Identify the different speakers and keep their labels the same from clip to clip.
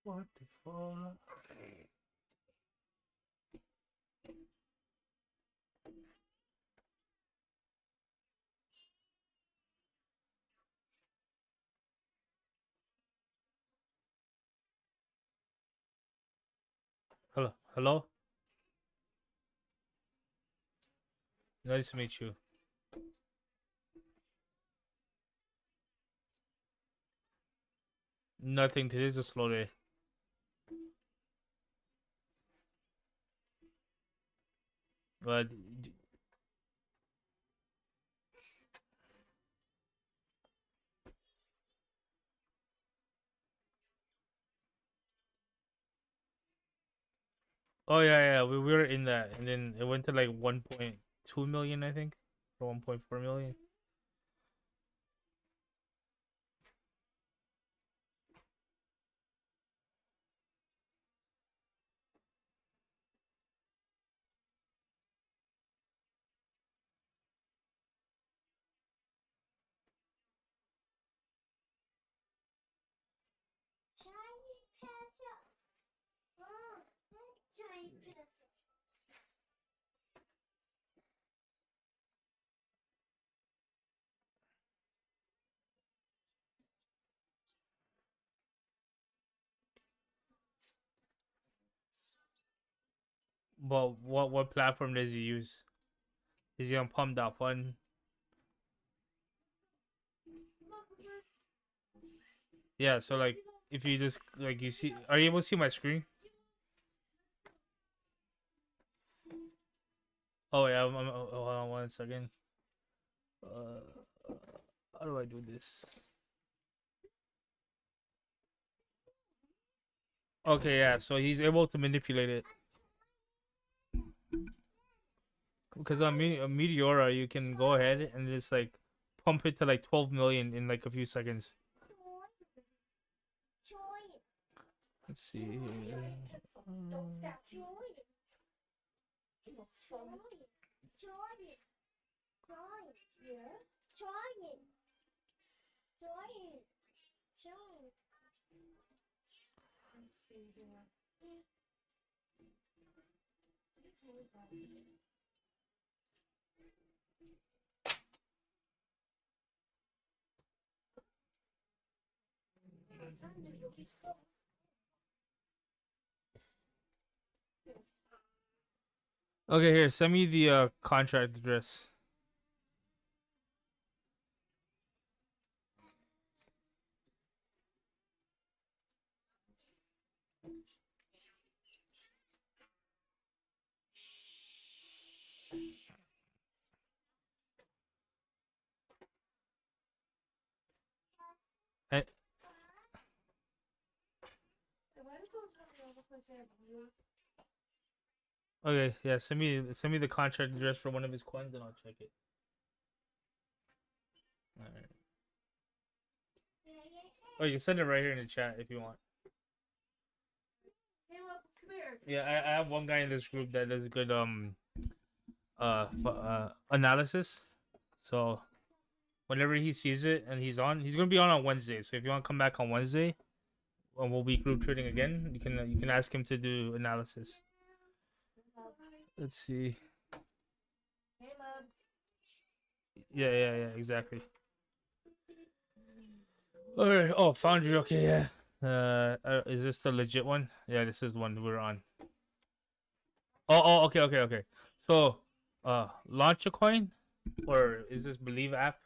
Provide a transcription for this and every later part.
Speaker 1: What the fuck? Hello, hello. Nice to meet you. Nothing. Today's a slow day. But oh yeah, we were in that, and then it went to like 1.2 million, I think, or 1.4 million. But what platform does he use? Is he on Pump.Fun? Yeah, so like if you just like you see, are you able to see my screen? Oh yeah, hold on 1 second. How do I do this? Okay, yeah, so he's able to manipulate it. Because on Meteora, you can go ahead and just like pump it to like 12 million in like a few seconds. Let's see here. Okay, here, send me the contract address. And, okay, yeah, send me the contract address for one of his coins and I'll check it. All right. Oh, you can send it right here in the chat if you want. Yeah, I have one guy in this group that does good analysis. So whenever he sees it and he's gonna be on Wednesday. So if you want to come back on Wednesday, and we'll be group trading again, you can ask him to do analysis. Let's see. Yeah, exactly. All right. Oh, Foundry. Okay, yeah. Is this the legit one? Yeah, this is the one we're on. Okay. So, launch a coin, or is this Believe app?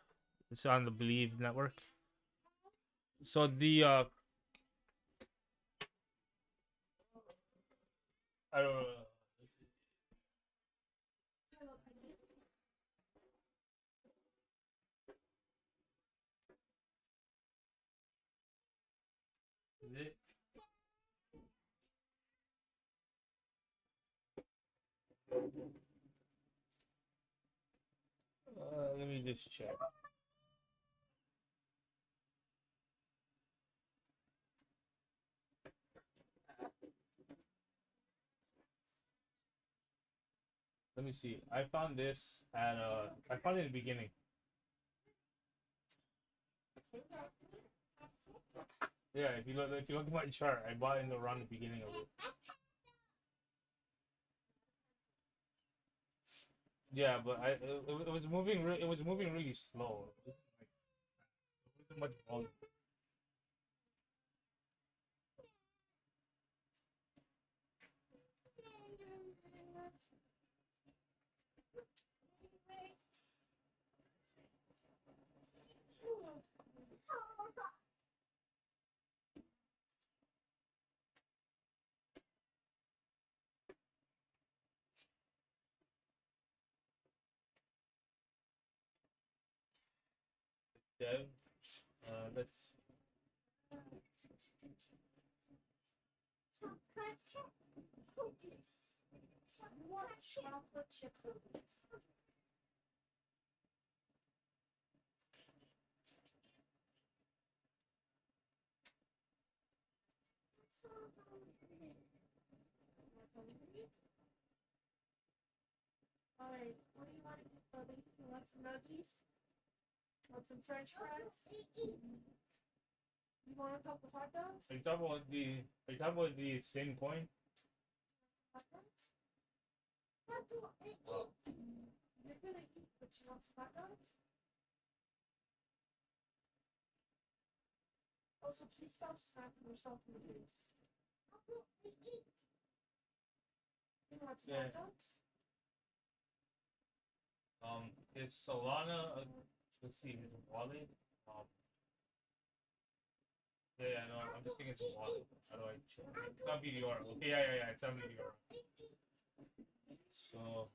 Speaker 1: It's on the Believe network. So the I don't know. Is it? Let me just check. Let me see. I found this at I found it in the beginning. Yeah, if you look at my chart, I bought it around the beginning of it. Yeah, but it was moving it was moving really slow. It wasn't much volume. Dev, let's.
Speaker 2: Alright, what do you want to eat, buddy? You want some nuggies? Want some french fries? You want a couple hot dogs?
Speaker 1: Are you talking about the same coin?
Speaker 2: Hot dogs? You're gonna eat, but you want some hot dogs? Also, please stop smacking yourself in the face. You want some
Speaker 1: Yeah.
Speaker 2: hot dogs?
Speaker 1: Is Solana? Let's see, his wallet. Yeah, no, I'm just thinking it's a wallet. How do I check? It's on BDR. Okay, yeah, it's on BDR. So.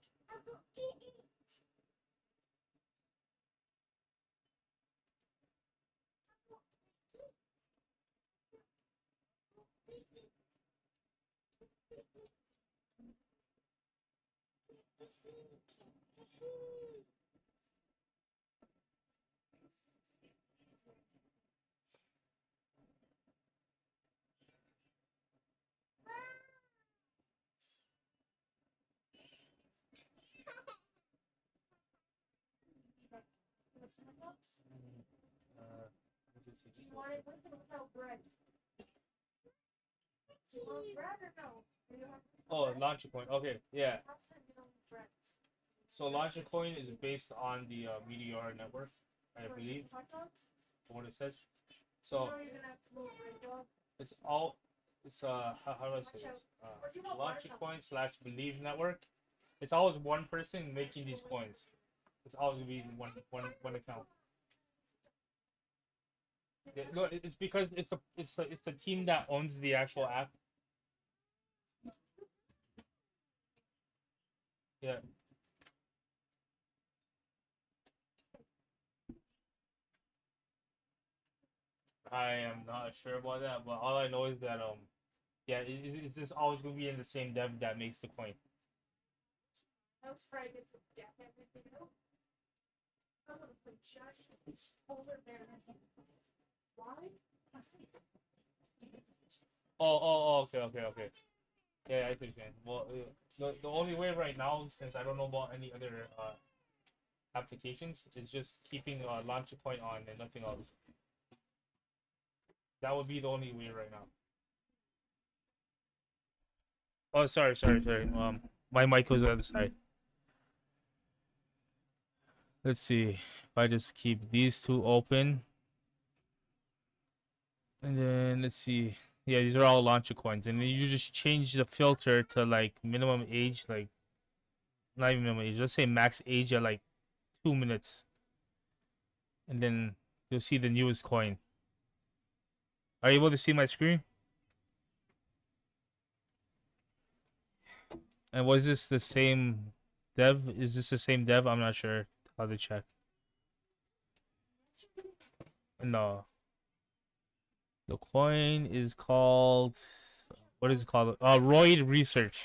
Speaker 2: You want some hot dogs?
Speaker 1: Let me see.
Speaker 2: Do you want it with or without bread? Do you want bread or no? Or you have
Speaker 1: Oh, launcher coin. Okay, yeah.
Speaker 2: half time you don't want bread.
Speaker 1: So launcher coin is based on the Meteor network, I
Speaker 2: You want
Speaker 1: believe,
Speaker 2: some hot dogs?
Speaker 1: what it says.
Speaker 2: You
Speaker 1: So
Speaker 2: know you're gonna have to move, right, dog?
Speaker 1: it's all. It's how do I say this?
Speaker 2: Or do you want
Speaker 1: Launcher
Speaker 2: watermelon?
Speaker 1: coin slash believe network. It's always one person making these coins. It's always gonna be one account. Yeah, no, it's because it's the team that owns the actual app. Yeah, I am not sure about that, but all I know is that yeah, it's just always gonna be in the same dev that makes the coin.
Speaker 2: I was frightened for death everything out. I'm gonna play giant polar bear. Why?
Speaker 1: Okay. Yeah, I think man. Well, the only way right now, since I don't know about any other applications, is just keeping launcher coin on and nothing else. That would be the only way right now. Oh, sorry. My mic was on the other side. Let's see if I just keep these two open. And then let's see. Yeah, these are all launcher coins. And then you just change the filter to like minimum age, like not even minimum age. Let's say max age at like 2 minutes. And then you'll see the newest coin. Are you able to see my screen? And was this the same dev? Is this the same dev? I'm not sure how to check. No. The coin is called, what is it called? Roid Research.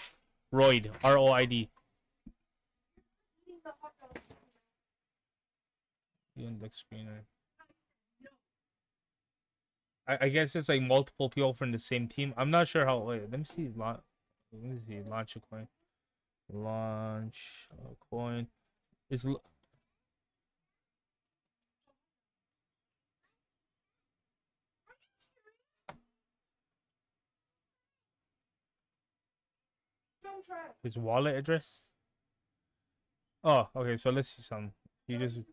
Speaker 1: Roid. ROID.
Speaker 2: Eating the hot dog.
Speaker 1: The index screener. I guess it's like multiple people from the same team. I'm not sure how. Wait, let me see. Let me see. Launch a coin. Launch a coin. Is
Speaker 2: Don't try it.
Speaker 1: his wallet address? Oh, okay. So let's see some. You just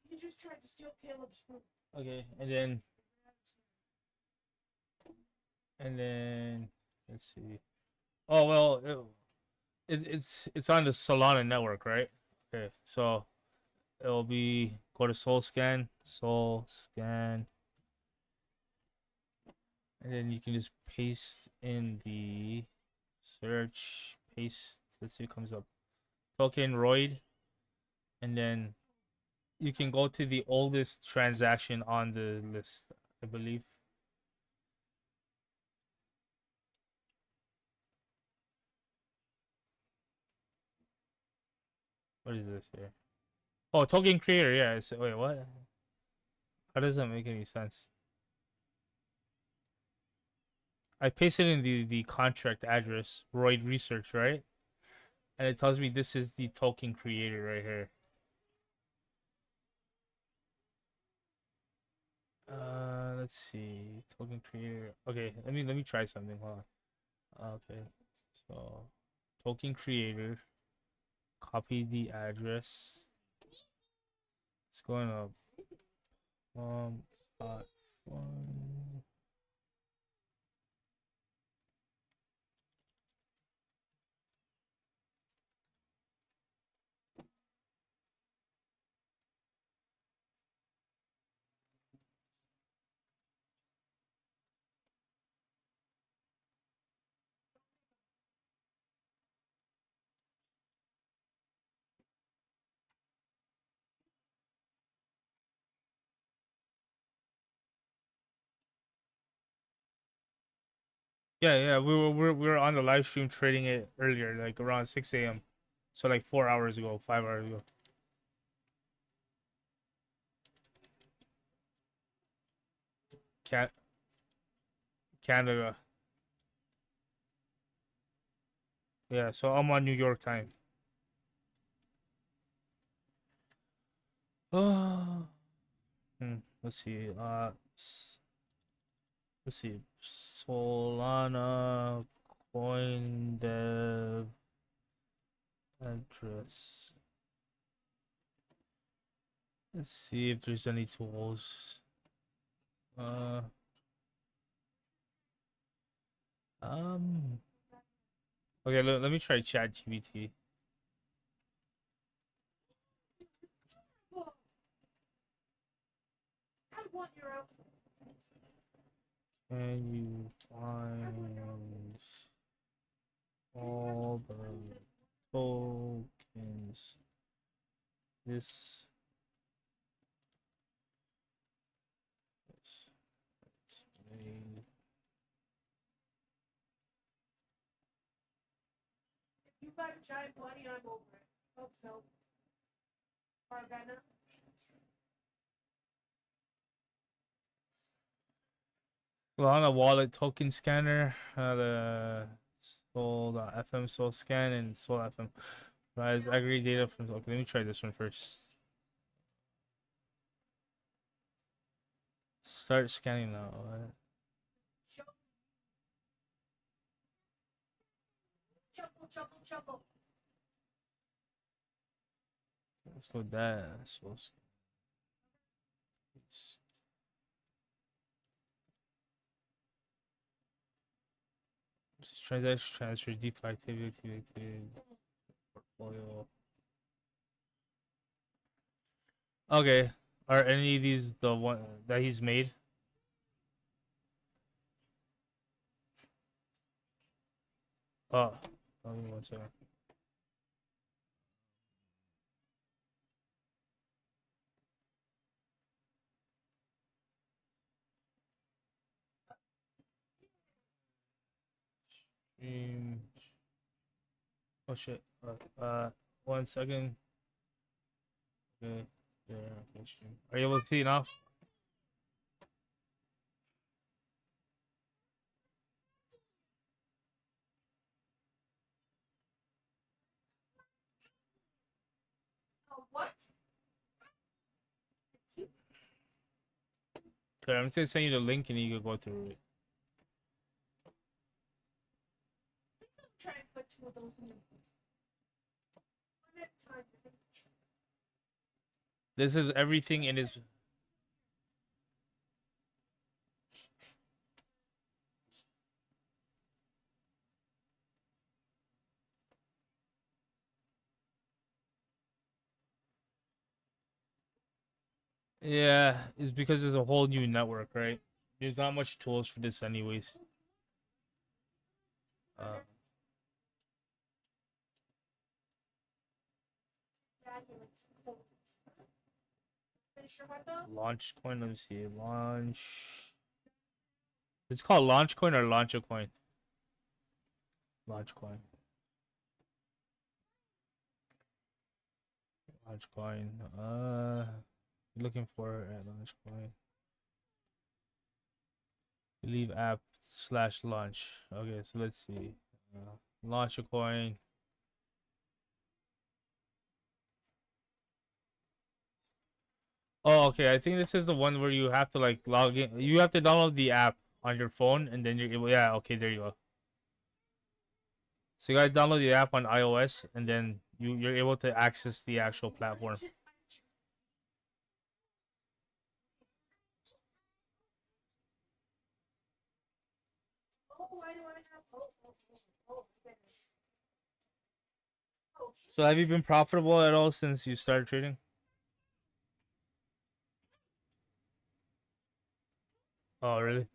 Speaker 2: He just tried to steal Caleb's food.
Speaker 1: okay, and then let's see. Oh well, it's on the Solana network, right? Okay, so it'll be go to Soul Scan, and then you can just paste in the search, paste. Let's see what comes up. Token Roid, and then you can go to the oldest transaction on the list, I believe. What is this here? Oh, token creator. Yeah. Wait, what? How does that make any sense? I pasted in the contract address, Roid Research, right? And it tells me this is the token creator right here. Let's see, token creator. Okay, let me try something. Hold on. Okay, so token creator. Copy the address. It's going up. Dot one. Yeah, yeah, we were on the live stream trading it earlier, like around 6 a.m. So like 4 hours ago, 5 hours ago. Cat Canada. Yeah, so I'm on New York time. Oh, let's see. Let's see. Solana coin dev address. Let's see if there's any tools. Uh, um. Okay, let me try ChatGPT.
Speaker 2: I want your outfit.
Speaker 1: Can you find all the tokens? This. Made.
Speaker 2: If you got a giant bunny, I'm over it. Hope so. Arvena.
Speaker 1: Solana wallet token scanner. The Sol.fm Sol scan and Sol FM. Provides aggregate data from. Okay, let me try this one first. Start scanning now.
Speaker 2: Chuckle, chuckle, chuckle.
Speaker 1: Let's go with that. Sol scan. Transaction transfer, DeFi activity, portfolio. Okay, are any of these the one that he's made? Oh, give me 1 second. Stream. Oh shit. 1 second. Okay. Yeah. Okay, stream. Are you able to see now?
Speaker 2: What?
Speaker 1: Okay, I'm just gonna send you the link and you can go through it.
Speaker 2: Try and put two of those in. One at a time.
Speaker 1: This is everything in his. Yeah, it's because there's a whole new network, right? There's not much tools for this, anyways.
Speaker 2: Finish your hot dog?
Speaker 1: Launch coin. Let me see. Launch. It's called launch coin or launch a coin. Launch coin. Launch coin. Looking for it at launch coin. Leave app / launch. Okay, so let's see. Launch a coin. Oh, okay. I think this is the one where you have to like log in. You have to download the app on your phone, and then you're able. Yeah, okay, there you go. So you gotta download the app on iOS, and then you're able to access the actual platform.
Speaker 2: Oh, why do I have? Goodness.
Speaker 1: So have you been profitable at all since you started trading? Oh, really?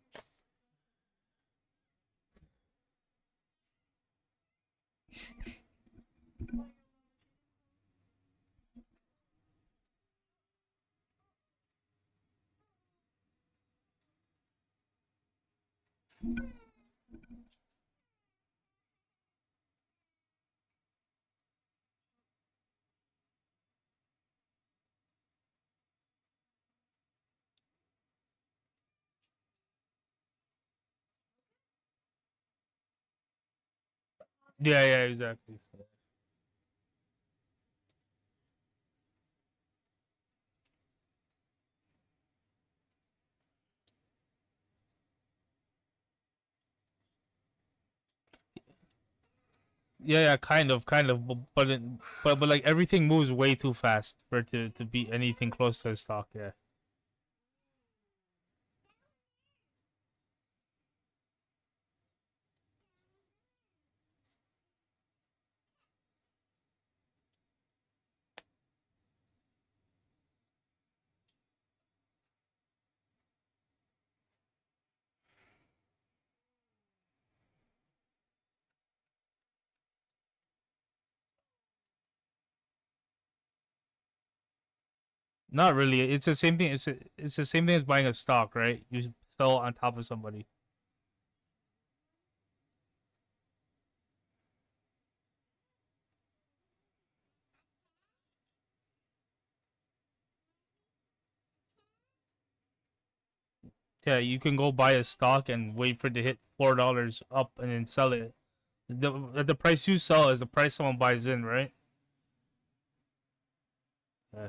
Speaker 1: Yeah, yeah, exactly. Yeah, yeah, kind of, but like everything moves way too fast for it to be anything close to a stock. Yeah. Not really. It's the same thing. It's the same thing as buying a stock, right? You sell on top of somebody. Yeah, you can go buy a stock and wait for it to hit $4 up and then sell it. The price you sell is the price someone buys in, right? Yeah.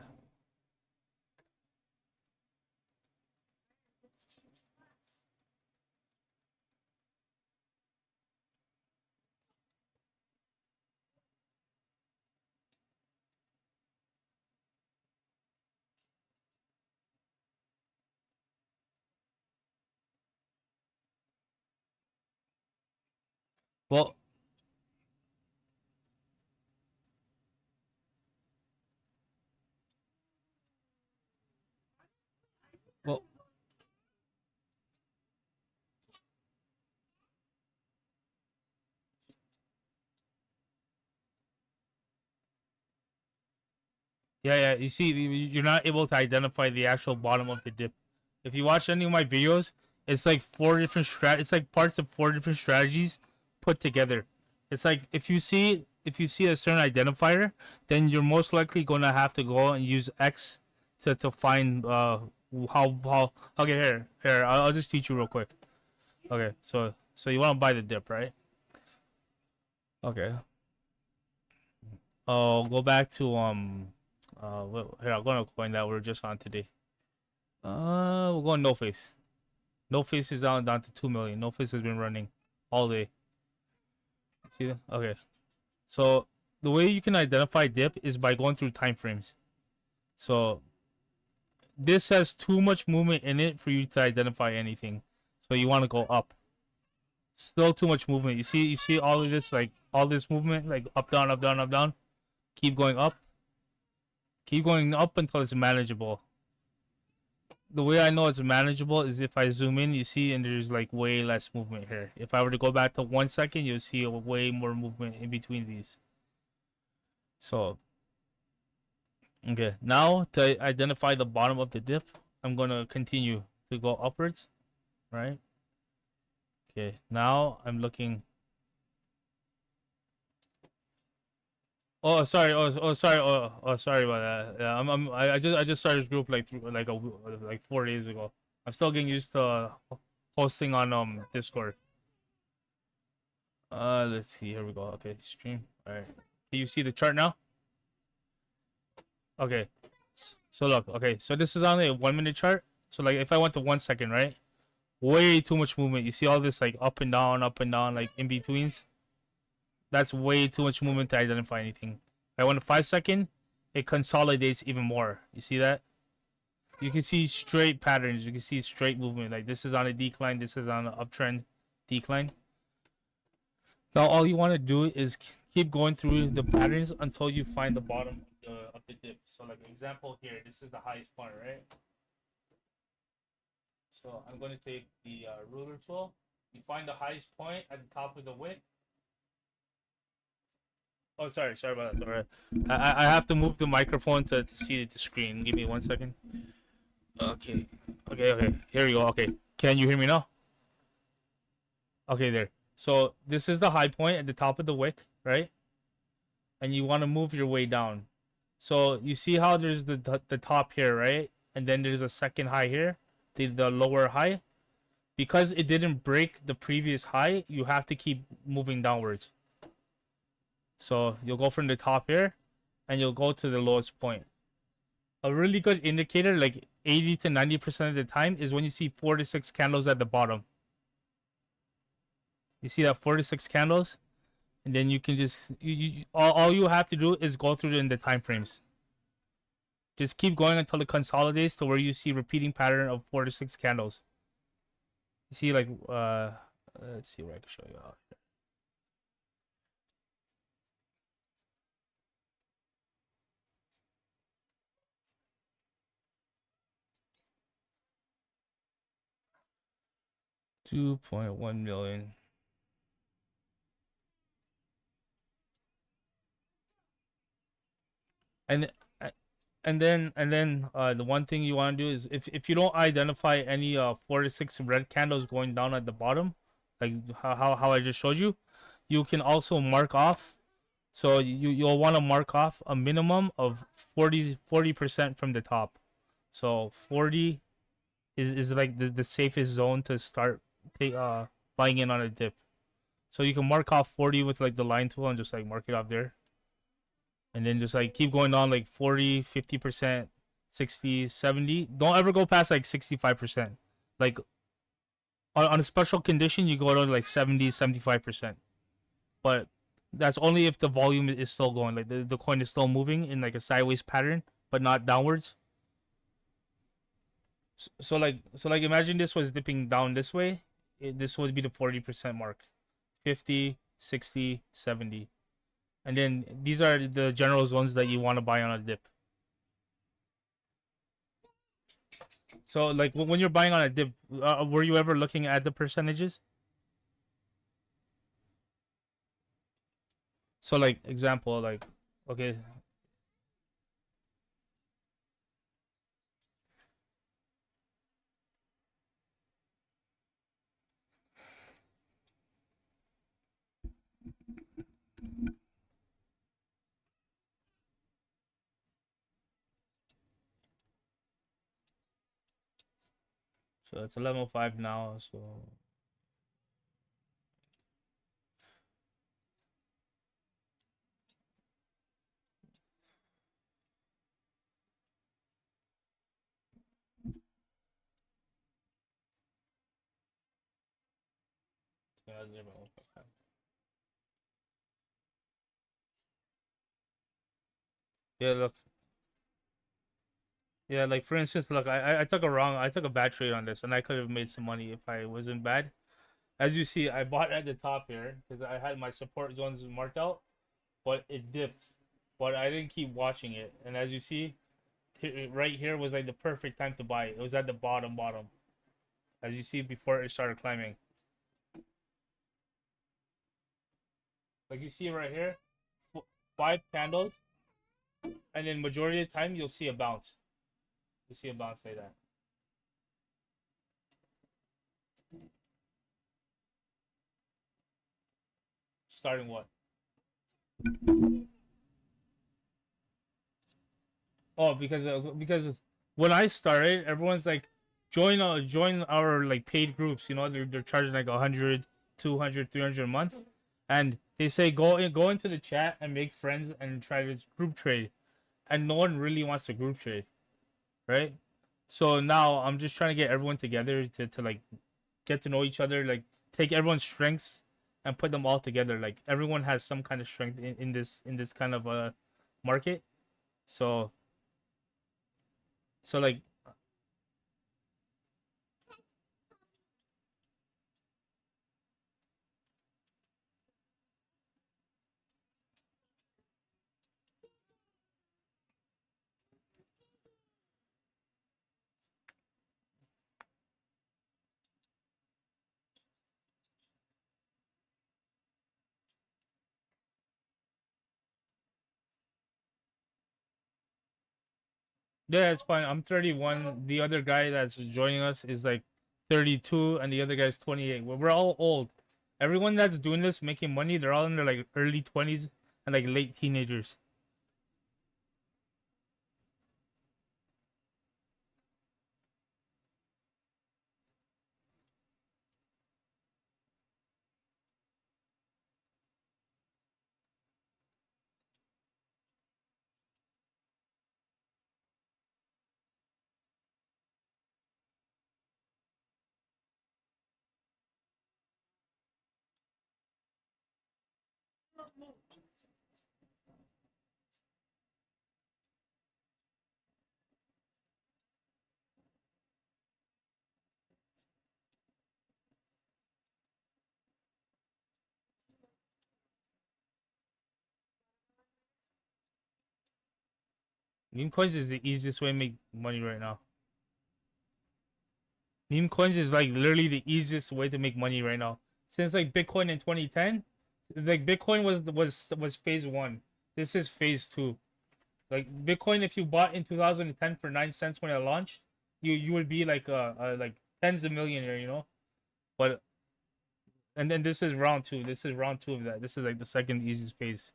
Speaker 1: Well, well, yeah, yeah. You see, you're not able to identify the actual bottom of the dip. If you watch any of my videos, it's like four different It's like parts of four different strategies put together. It's like if you see a certain identifier, then you're most likely gonna have to go and use X to find how. Okay, here I'll just teach you real quick. Okay, so you want to buy the dip, right? Okay. Oh, go back to here I'll go on a coin that we're just on today. We're going no face. No face is down to 2 million. No face has been running all day. See that? Okay. So the way you can identify dip is by going through time frames. So this has too much movement in it for you to identify anything. So you want to go up. Still too much movement. You see all of this, like all this movement, like up down up down up down. Keep going up. Keep going up until it's manageable. The way I know it's manageable is if I zoom in, you see, and there's like way less movement here. If I were to go back to 1 second, you'll see way more movement in between these. So, okay, now to identify the bottom of the dip, I'm gonna continue to go upwards, right? Okay, now I'm looking. Oh, sorry. Oh, sorry. Sorry about that. Yeah, I just started this group like 4 days ago. I'm still getting used to hosting on Discord. Let's see. Here we go. Okay, stream. All right. Can you see the chart now? Okay. So look. Okay. So this is only a 1 minute chart. So like if I went to 1 second, right? Way too much movement. You see all this like up and down, like in betweens. That's way too much movement to identify anything. I went to 5 second, it consolidates even more. You see that? You can see straight patterns. You can see straight movement. Like this is on a decline, this is on an uptrend decline. Now all you want to do is keep going through the patterns until you find the bottom of the dip. So like example here, this is the highest point, right? So I'm going to take the ruler tool. You find the highest point at the top of the wick. Oh, sorry about that. Sorry. I have to move the microphone to see the screen. Give me 1 second. Okay. Here we go. Okay. Can you hear me now? Okay, there. So this is the high point at the top of the wick, right? And you want to move your way down. So you see how there's the top here, right? And then there's a second high here, the lower high. Because it didn't break the previous high, you have to keep moving downwards. So you'll go from the top here, and you'll go to the lowest point. A really good indicator, like 80 to 90% of the time, is when you see 4 to 6 candles at the bottom. You see that 4 to 6 candles, and then you can just all you have to do is go through it in the time frames. Just keep going until it consolidates to where you see repeating pattern of 4 to 6 candles. You see, like let's see where I can show you out. 2.1 million. And then the one thing you want to do is if you don't identify any 4 to 6 red candles going down at the bottom, like how I just showed you, you can also mark off. So you'll want to mark off a minimum of 40% from the top. So 40 is like the safest zone to start buying in on a dip. So you can mark off 40 with like the line tool and just like mark it off there. And then just like keep going on like 40, 50%, 60, 70. Don't ever go past like 65%. Like on a special condition, you go to like 70, 75%. But that's only if the volume is still going. Like the coin is still moving in like a sideways pattern, but not downwards. So imagine this was dipping down this way. This would be the 40% mark. 50, 60, 70. And then these are the general zones that you want to buy on a dip. So like when you're buying on a dip, were you ever looking at the percentages? So like example, like okay, so it's 11:05 now. So yeah, 11:05. Yeah, look. Yeah, like for instance, look, I took I took a bad trade on this, and I could have made some money if I wasn't bad. As you see, I bought at the top here because I had my support zones marked out, but it dipped, but I didn't keep watching it. And as you see, right here was like the perfect time to buy it. It was at the bottom, as you see before it started climbing. Like you see right here, 5 candles, and then majority of the time you'll see a bounce. You see a bounce like that. Starting what? Oh, because when I started, everyone's like, join our like paid groups. You know, they're charging like 100, 200, 300 a month, and they say go into the chat and make friends and try to group trade, and no one really wants to group trade, right? So now I'm just trying to get everyone together to like get to know each other, like take everyone's strengths and put them all together. Like everyone has some kind of strength in this kind of market. So like yeah, it's fine. I'm 31. The other guy that's joining us is like 32, and the other guy's 28. We're all old. Everyone that's doing this, making money, they're all in their like early 20s and like late teenagers. Meme coins is the easiest way to make money right now. Meme coins is like literally the easiest way to make money right now. Since like Bitcoin in 2010, like Bitcoin was phase one. This is phase two. Like Bitcoin, if you bought in 2010 for 9 cents when it launched, you would be like like tens of millionaire, you know. But and then this is round two. This is round two of that. This is like the second easiest phase.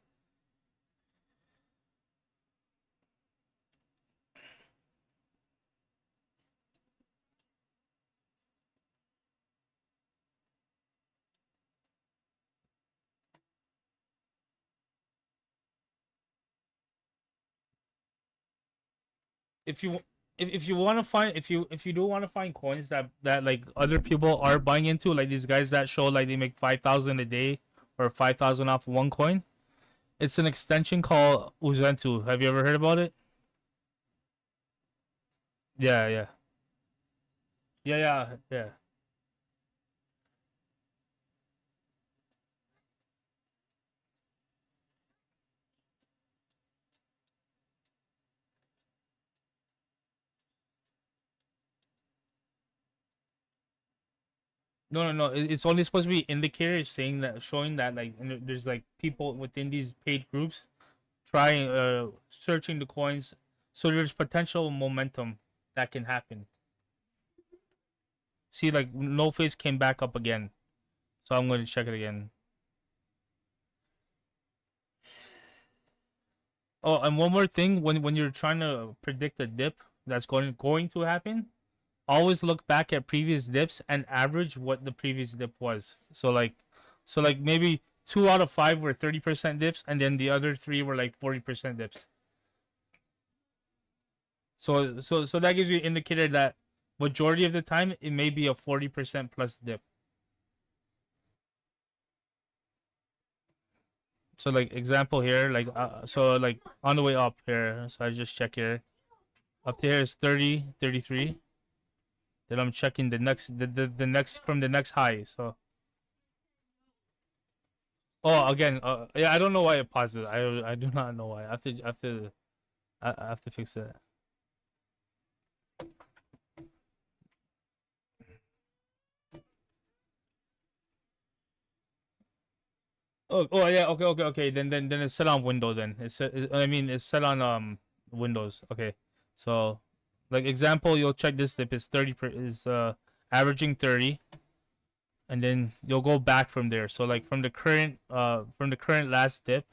Speaker 1: If you if you want to find if you do want to find coins that like other people are buying into, like these guys that show like they make 5,000 a day or 5,000 off one coin, it's an extension called UXENTO. Have you ever heard about it? Yeah, yeah, yeah. No. It's only supposed to be indicators saying that, showing that like there's like people within these paid groups trying searching the coins, so there's potential momentum that can happen. See, like no face came back up again, so I'm going to check it again. Oh, and one more thing, when you're trying to predict a dip that's going to happen, always look back at previous dips and average what the previous dip was. So like maybe 2 out of 5 were 30% dips, and then the other 3 were like 40% dips. So that gives you an indicator that majority of the time it may be a 40% plus dip. So like example here, like so like on the way up here, so I just check here. Up to here is 30, 33. Then I'm checking the next from the next high. So oh again, yeah, I don't know why it pauses. I do not know why. I have to fix it. Oh yeah, okay. Then it's set on window. Then I mean it's set on Windows. Okay, so like example, you'll check this dip is 30 averaging 30, and then you'll go back from there. So like from the current last dip,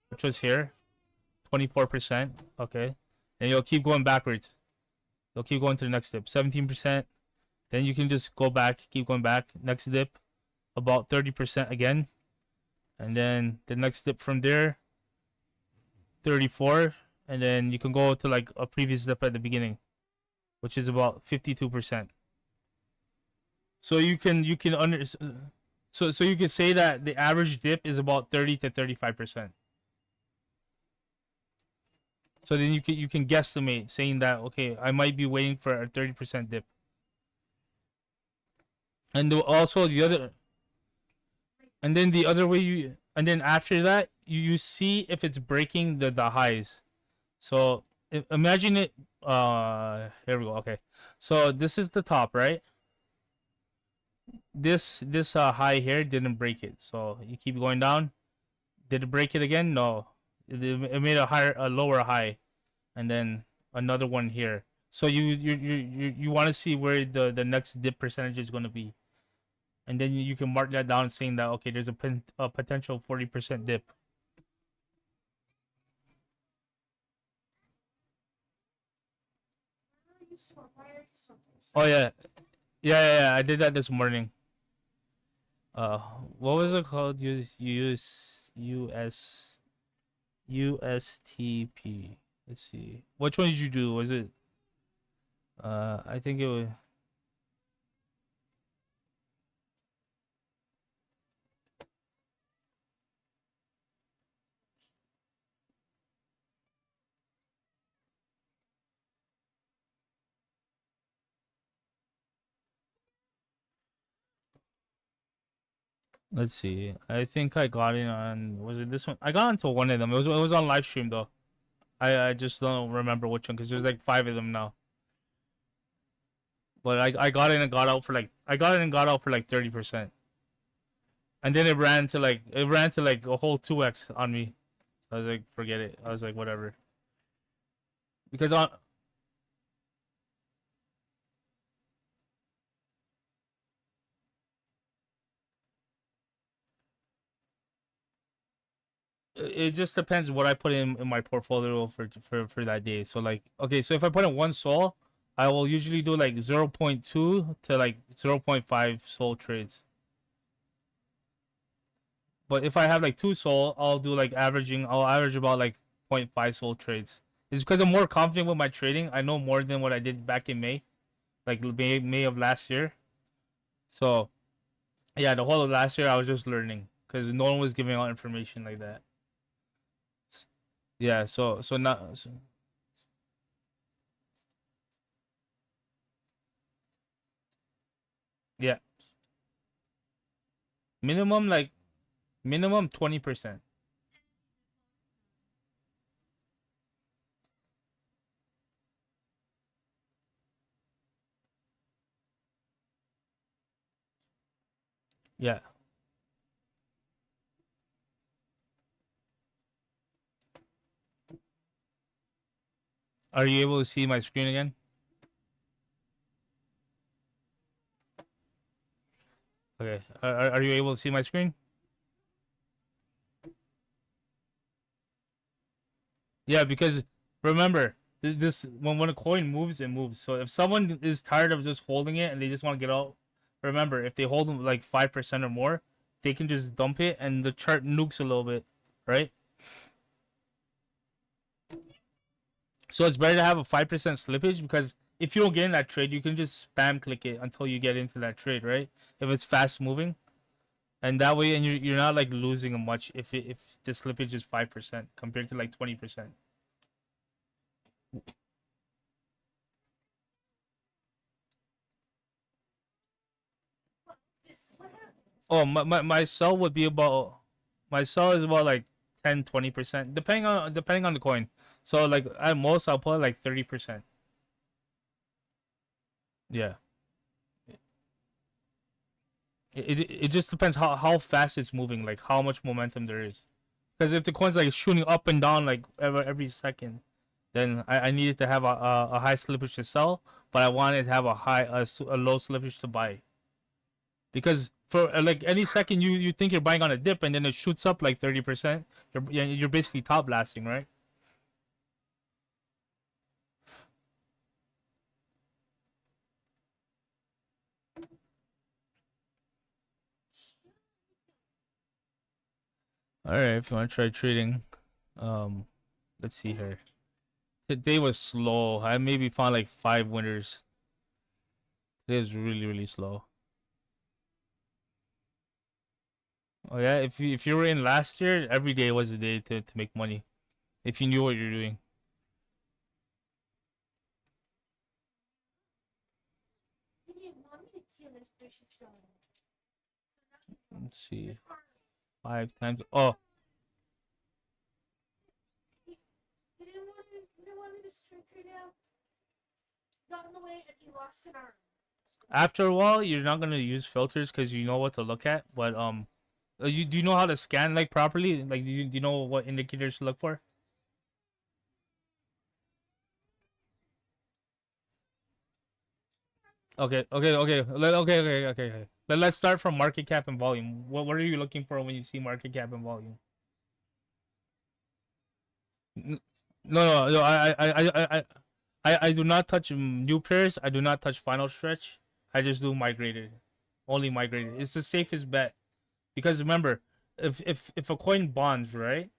Speaker 1: which was here, 24%. Okay, and you'll keep going backwards. You'll keep going to the next dip, 17%. Then you can just go back, keep going back. Next dip, about 30% again. And then the next dip from there, 34. And then you can go to like a previous dip at the beginning, which is about 52%. So you can so you can say that the average dip is about 30 to 35%. So then you can guesstimate saying that okay, I might be waiting for a 30% dip. And also the other, and then the other way and then after that you see if it's breaking the highs. So imagine it. Here we go. Okay, so this is the top, right? This high here didn't break it, so you keep going down. Did it break it again? No, it made a lower high, and then another one here. So you want to see where the next dip percentage is going to be, and then you can mark that down, saying that okay, there's a potential 40% dip. Oh yeah. I did that this morning. Uh, what was it called? USTP. Let's see. Which one did you do? Was it? I think it was. Let's see. I think I got it on. Was it this one? I got into one of them. It was on live stream though. I just don't remember which one because there's like 5 of them now. But I got in and got out for like I got in and got out for like 30%, and then it ran to like a whole 2x on me. So I was like, forget it. I was like, whatever. Because on it just depends what I put in my portfolio for that day. So like okay, so if I put in one soul, I will usually do like 0.2 to like 0.5 soul trades. But if I have like 2 soul, I'll average about like 0.5 soul trades. It's because I'm more confident with my trading. I know more than what I did back in May, like May of last year. So yeah, the whole of last year I was just learning because no one was giving out information like that. Yeah, so not so, yeah, minimum like minimum 20%. Yeah. Are you able to see my screen again? Okay. Are you able to see my screen? Yeah, because remember, this when a coin moves, it moves. So if someone is tired of just holding it and they just want to get out, remember, if they hold them like 5% or more, they can just dump it and the chart nukes a little bit, right? So it's better to have a 5% slippage because if you don't get in that trade, you can just spam click it until you get into that trade, right? If it's fast moving, and that way, and you're not like losing much if the slippage is 5% compared to like 20%.
Speaker 2: This what happened?
Speaker 1: Oh, my sell would be about my sell is about like 10-20% depending on the coin. So like at most I'll put like 30%. Yeah. It just depends how fast it's moving, like how much momentum there is. Because if the coin's like shooting up and down like every second, then I needed to have a high slippage to sell, but I wanted to have a low slippage to buy. Because for like any second you think you're buying on a dip and then it shoots up like 30%, you're basically top blasting, right? All right, if you want to try trading, um, let's see here. Today was slow. I maybe found like 5 winners. Today was really slow. Oh yeah, if you were in last year, every day was a day to make money. If you knew what you're doing.
Speaker 2: He didn't want me to kill this precious stone. So now
Speaker 1: Let's see.
Speaker 2: it's hard.
Speaker 1: 5 times. Oh,
Speaker 2: He didn't want me to strike right now. Got in the way and he lost an arm.
Speaker 1: after a while, you're not gonna use filters because you know what to look at. But you do you know how to scan like properly? Like do you know what indicators to look for? Okay. Let's start from market cap and volume. What are you looking for when you see market cap and volume? N- No. I do not touch new pairs. I do not touch final stretch. I just do migrated, only migrated. It's the safest bet because remember, if a coin bonds right,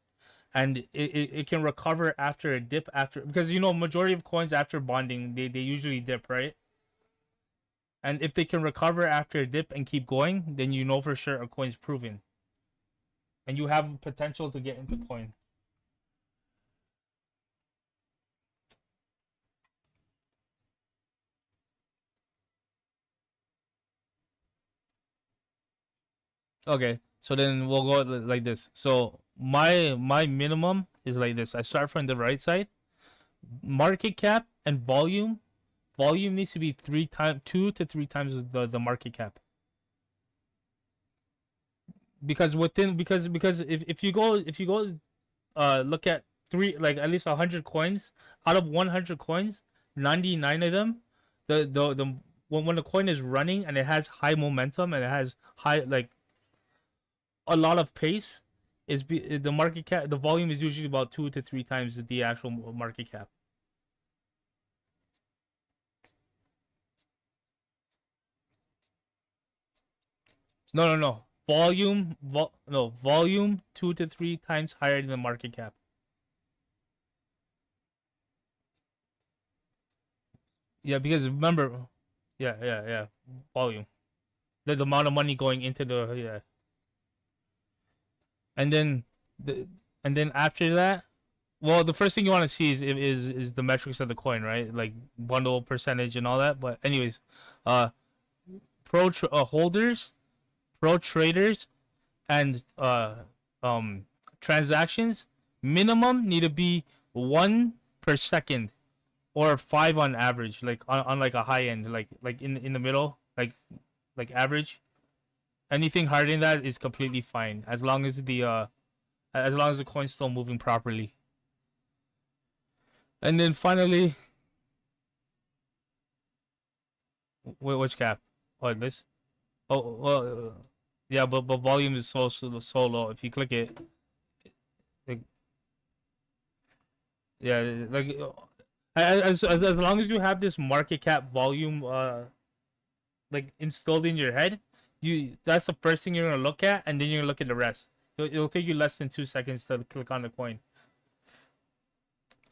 Speaker 1: and it can recover after a dip after because you know majority of coins after bonding they usually dip right. And if they can recover after a dip and keep going, then you know for sure a coin's proven. And you have potential to get into coin. Okay, so then we'll go like this. So my minimum is like this. I start from the right side. Market cap and volume. Volume needs to be 2 to 3 times the market cap. Because if you go look at three like at least 100 coins out of 100 coins, 99 of them the when the coin is running and it has high momentum and it has high like a lot of pace the market cap the volume is usually about 2 to 3 times the actual market cap. No. Volume 2 to 3 times higher than the market cap. Yeah, because remember, yeah. Volume. The amount of money going into the yeah. And then the and then after that, well, the first thing you want to see is the metrics of the coin, right? Like bundle percentage and all that. But anyways, uh, holders, pro traders, and transactions minimum need to be 1 per second or 5 on average, like on like a high end, like in the middle, like average. Anything higher than that is completely fine, as long as the coin's still moving properly. And then finally, which cap? Oh, this. Oh well, yeah, but volume is so low. If you click it, like, yeah, like as long as you have this market cap volume like instilled in your head, that's the first thing you're gonna look at, and then you're gonna look at the rest. It'll take you less than 2 seconds to click on the coin.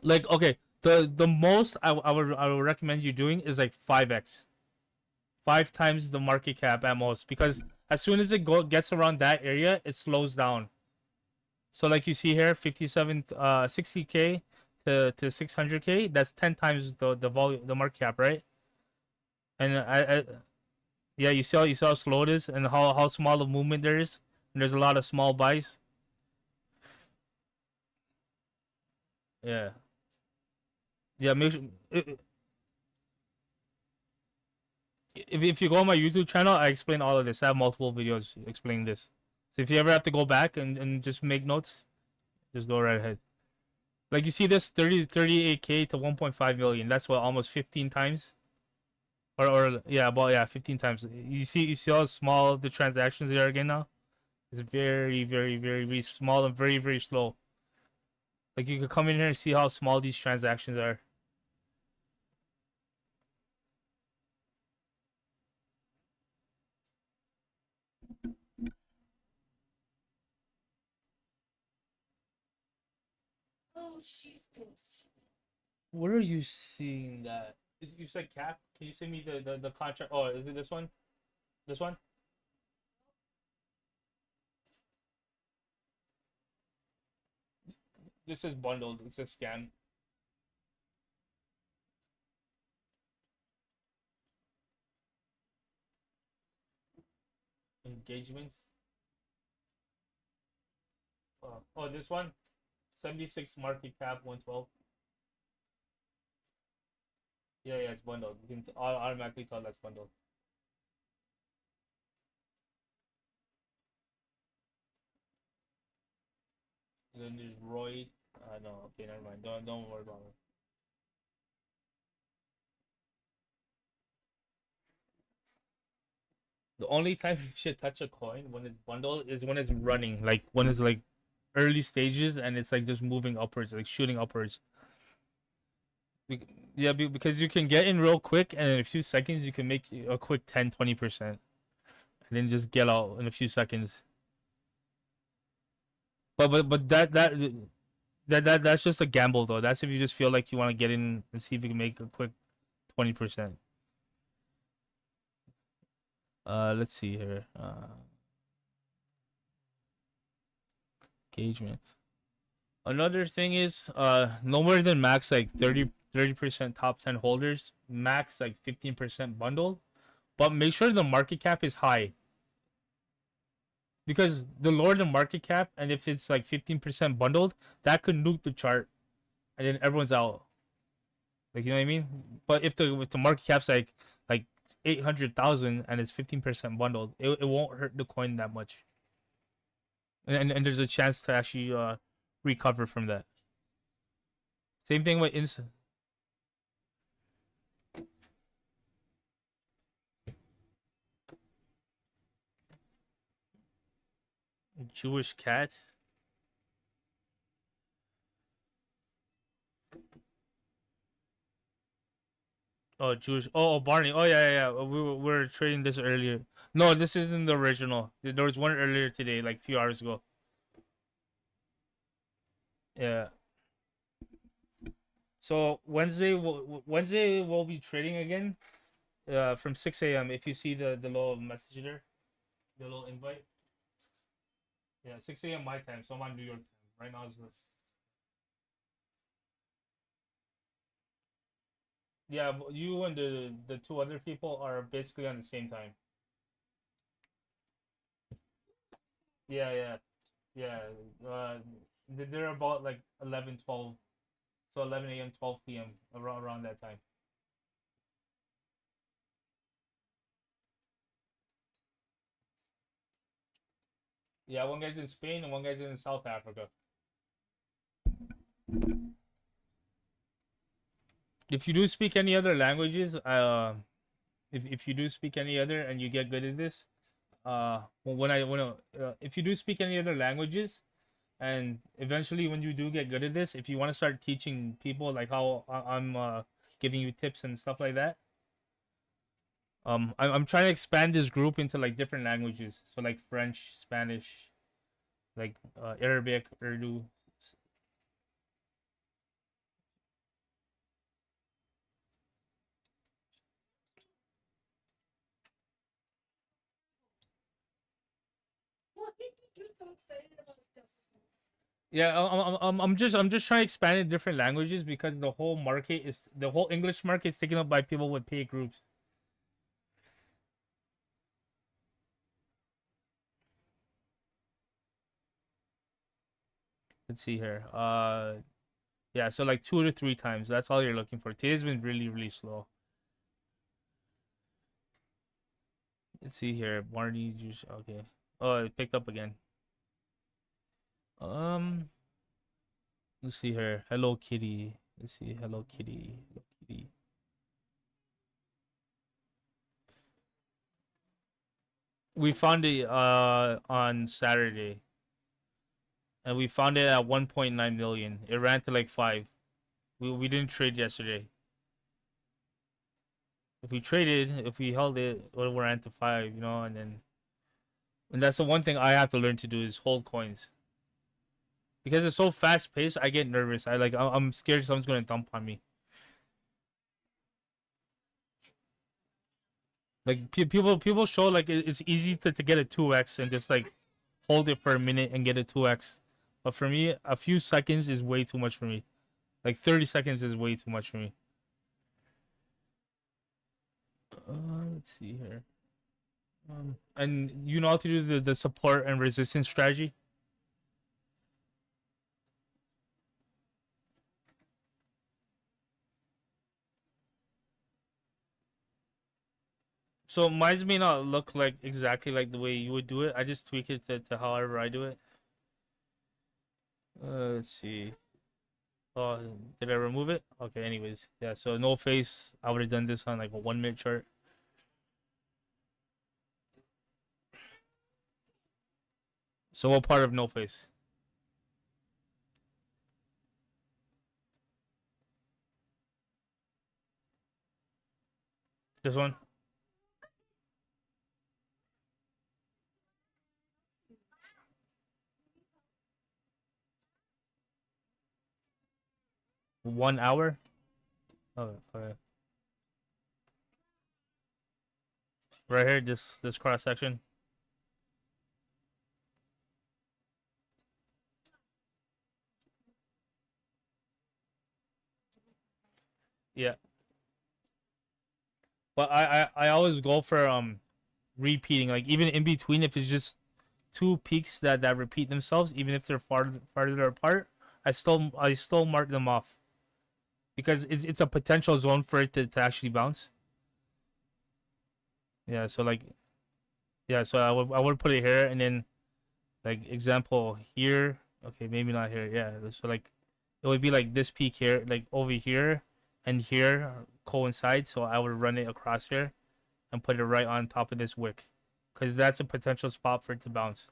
Speaker 1: Like, okay, the most I would recommend you doing is like 5x, 5 times the market cap at most, because as soon as it gets around that area, it slows down. So like you see here, 60k to 600k, that's 10 times the volume, the market cap, right? And yeah, you saw how slow it is, and how small the movement there is, and there's a lot of small buys. Yeah, yeah. Make sure, if you go on my YouTube channel, I explain all of this. I have multiple videos explaining this. So if you ever have to go back and just make notes, just go right ahead. Like you see this 38k to 1.5 million. That's what, almost 15 times. Or yeah, about, yeah, 15 times. You see how small the transactions are again now? It's very, very, very, very small and very, very slow. Like you could come in here and see how small these transactions are.
Speaker 2: Oh, she's pissed.
Speaker 1: Where are you seeing that? You said cap? Can you send me the contract? Oh, is it this one? This one? This is bundled. It's a scam. Engagements. Oh, this one? 76 market cap, 112. Yeah, yeah, it's bundled. You can automatically tell that's bundled. And then there's Roy. No, okay, never mind. Don't worry about it. The only time you should touch a coin when it's bundled is when it's running, like when it's like early stages and it's like just moving upwards, like shooting upwards. Yeah, because you can get in real quick, and in a few seconds you can make a quick 10-20%, and then just get out in a few seconds. But that's just a gamble though. That's if you just feel like you want to get in and see if you can make a quick 20%. Let's see here. Engagement. Another thing is no more than max like 30% top 10 holders, max like 15% bundle, but make sure the market cap is high. Because the lower the market cap, and if it's like 15% bundled, that could nuke the chart, and then everyone's out. Like, you know what I mean? But if the market cap's like 800,000 and it's 15% bundled, it won't hurt the coin that much. And there's a chance to actually recover from that. Same thing with Jewish cat. Oh, Jewish. Oh, Barney. Oh, yeah, yeah, yeah. We were trading this earlier. No, this isn't the original. There was one earlier today, like a few hours ago. Yeah. So Wednesday we'll be trading again. From 6 a.m. If you see the little message there, the little invite. Yeah, 6 a.m. my time. So I'm on New York time. Right now is yeah. You and the two other people are basically on the same time. Yeah, yeah, yeah. They're about like 11, 12. So 11 a.m., 12 p.m. around that time. Yeah, one guy's in Spain and one guy's in South Africa. If you do speak any other languages, if you do speak any other and you get good at this, if you do speak any other languages, and eventually when you do get good at this, if you want to start teaching people like how I'm giving you tips and stuff like that, I'm trying to expand this group into like different languages, so like French, Spanish, like Arabic, Urdu.
Speaker 2: What did you get so excited about stuff?
Speaker 1: Yeah, I'm just trying to expand in different languages because the whole English market is taken up by people with paid groups. Let's see here. Yeah, so like 2 to 3 times. That's all you're looking for. Today's been really, really slow. Let's see here. Barney juice. Okay. Oh, it picked up again. Um, let's see here. Hello Kitty. Let's see. Hello Kitty. Hello Kitty. We found it on Saturday, and we found it at 1.9 million. It ran to like 5. We didn't trade yesterday. If we held it, it would ran to 5, and that's the one thing I have to learn to do is hold coins. Because it's so fast paced, I get nervous. I'm scared someone's gonna dump on me. Like people show like it's easy to get a 2x and just like hold it for a minute and get a 2x, but for me, a few seconds is way too much for me. Like 30 seconds is way too much for me. Let's see here. And you know how to do the support and resistance strategy. So mine may not look like exactly like the way you would do it. I just tweak it to however I do it. Let's see. Oh, did I remove it? Okay, anyways. Yeah, so no face. I would have done this on like a 1 minute chart. So what part of no face? This one? One hour? Oh, okay. Right here, this cross section. Yeah. But I always go for repeating, like even in between, if it's just two peaks that repeat themselves, even if they're farther apart, I still mark them off because it's a potential zone for it to actually bounce. Yeah, so like yeah, so I would put it here and then like example here. Okay, maybe not here. Yeah, so like it would be like this peak here, like over here and here coincide. So I would run it across here and put it right on top of this wick, because that's a potential spot for it to bounce.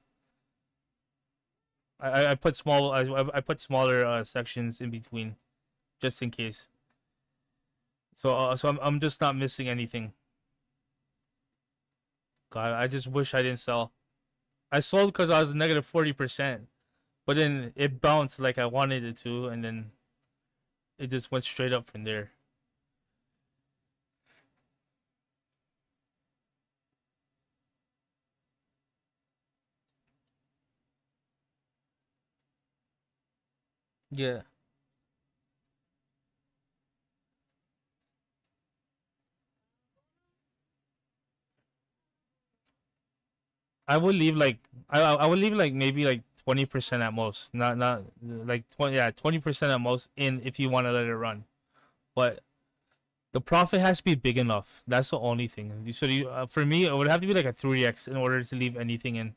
Speaker 1: I put I put smaller sections in between, just in case. So I'm just not missing anything. God, I just wish I didn't sell. I sold because I was negative 40%, but then it bounced like I wanted it to, and then it just went straight up from there. Yeah. I would leave like maybe like 20% at most. Not like 20, yeah, 20% at most in if you want to let it run. But the profit has to be big enough. That's the only thing. For me, it would have to be like a 3x in order to leave anything in.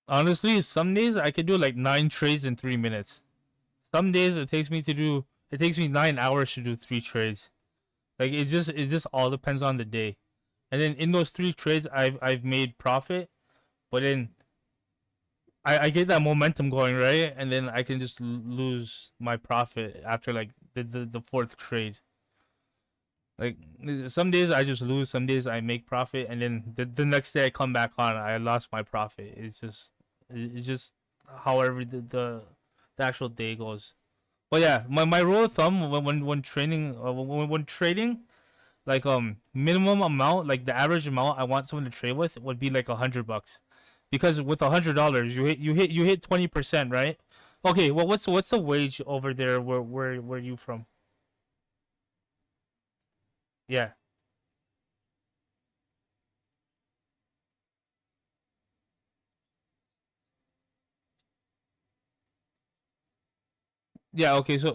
Speaker 1: Honestly, some days I could do like 9 trades in 3 minutes. Some days it takes me 9 hours to do 3 trades. Like it just all depends on the day. And then in those 3 trades, I've made profit, but then I get that momentum going, right, and then I can just lose my profit after like the fourth trade. Like some days I just lose, some days I make profit, and then the next day I come back on, I lost my profit. It's just however the actual day goes. But yeah, my rule of thumb when training when trading, like minimum amount, like the average amount I want someone to trade with would be like $100, because with $100 you hit 20%, right? Okay, well what's the wage over there where you from? Yeah. Yeah, okay. So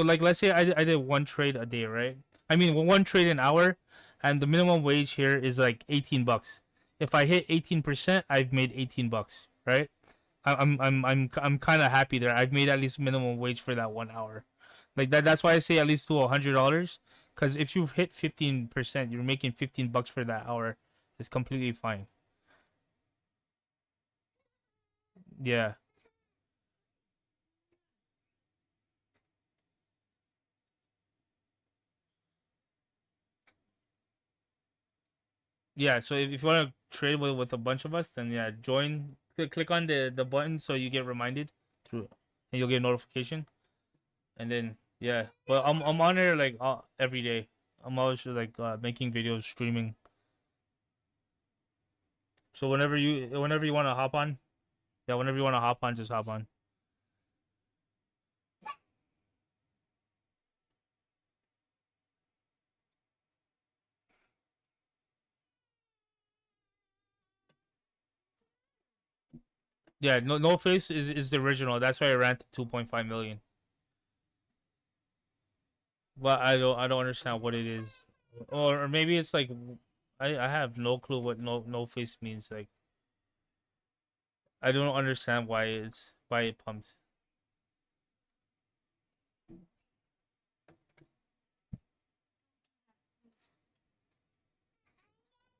Speaker 1: like let's say I did one trade a day, right? I mean one trade an hour, and the minimum wage here is like $18. If I hit 18%, I've made $18, right? I'm kind of happy there. I've made at least minimum wage for that 1 hour. Like that's why I say at least do $100, because if you've hit 15%, you're making $15 for that hour. It's completely fine. Yeah. Yeah, so if you want to trade with a bunch of us, then yeah, join. Click on the button so you get reminded through, and you'll get a notification. And then yeah, but I'm on there like every day. I'm always like making videos, streaming. So whenever you want to hop on, yeah, whenever you want to hop on, just hop on. Yeah, no face is the original. That's why it ran to 2.5 million. But I don't understand what it is, or maybe it's like I have no clue what no face means. Like I don't understand why it pumped.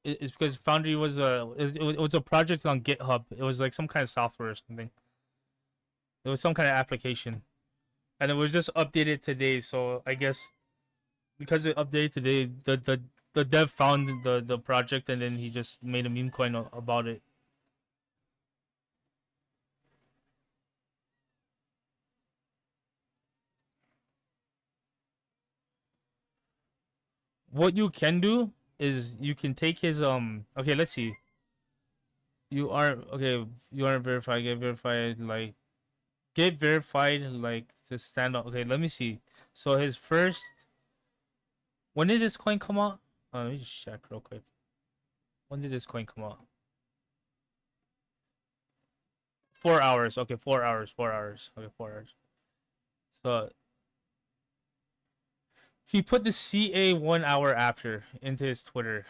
Speaker 1: It's because Foundry was it was a project on GitHub. It was like some kind of software or something. It was some kind of application, and it was just updated today. So I guess because it updated today, the dev found the project, and then he just made a meme coin about it. What you can do is you can take his okay, let's see. You are okay, you aren't verified, get verified like to stand up. Okay, let me see. So his first, when did this coin come out? Let me just check real quick. When did this coin come out? 4 hours. Okay, 4 hours. 4 hours. Okay, 4 hours. So he put the CA 1 hour after into his Twitter.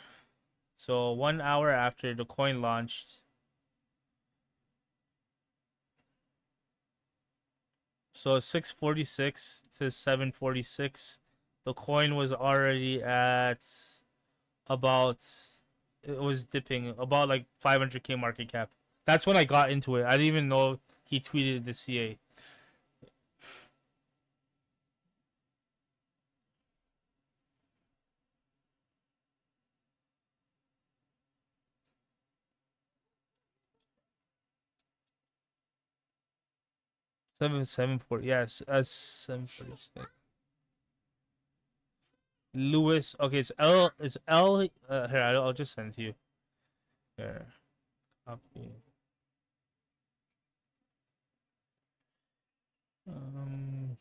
Speaker 1: So 1 hour after the coin launched. So 6:46 to 7:46, the coin was already at about, it was dipping about like 500K market cap. That's when I got into it. I didn't even know he tweeted the CA. 740. Yes, 746. Lewis. Okay, it's L. It's L. Here, I'll just send it to you. Here, copy. Um,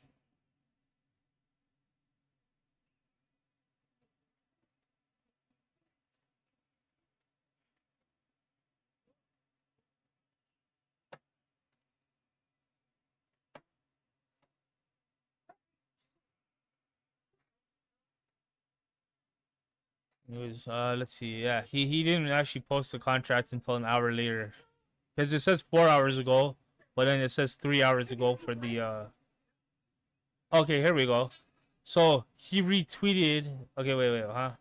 Speaker 1: it was let's see. Yeah, he didn't actually post the contract until an hour later. Because it says 4 hours ago, but then it says 3 hours ago for the Okay, here we go. So he retweeted. Okay, wait, huh?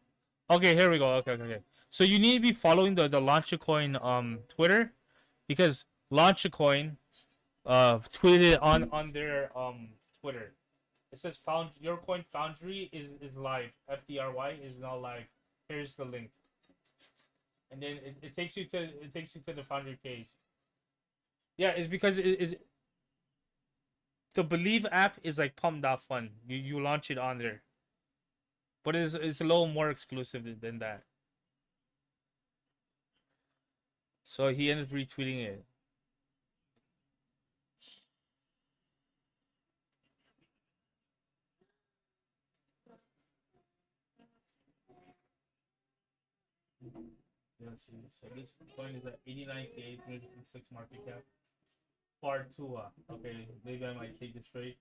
Speaker 1: Okay, here we go. Okay. So you need to be following the Launchacoin Twitter, because Launchacoin tweeted on their Twitter. It says found your coin foundry is live. FDRY is now live. Here's the link, and then it takes you to the foundry page. Yeah, it's because it is the Believe app is like pump.fun. You launch it on there, but it's a little more exclusive than that. So he ended up retweeting it. Let's see. So this coin is at 89K, 356 market cap. Fartua. Okay, maybe I might take this straight.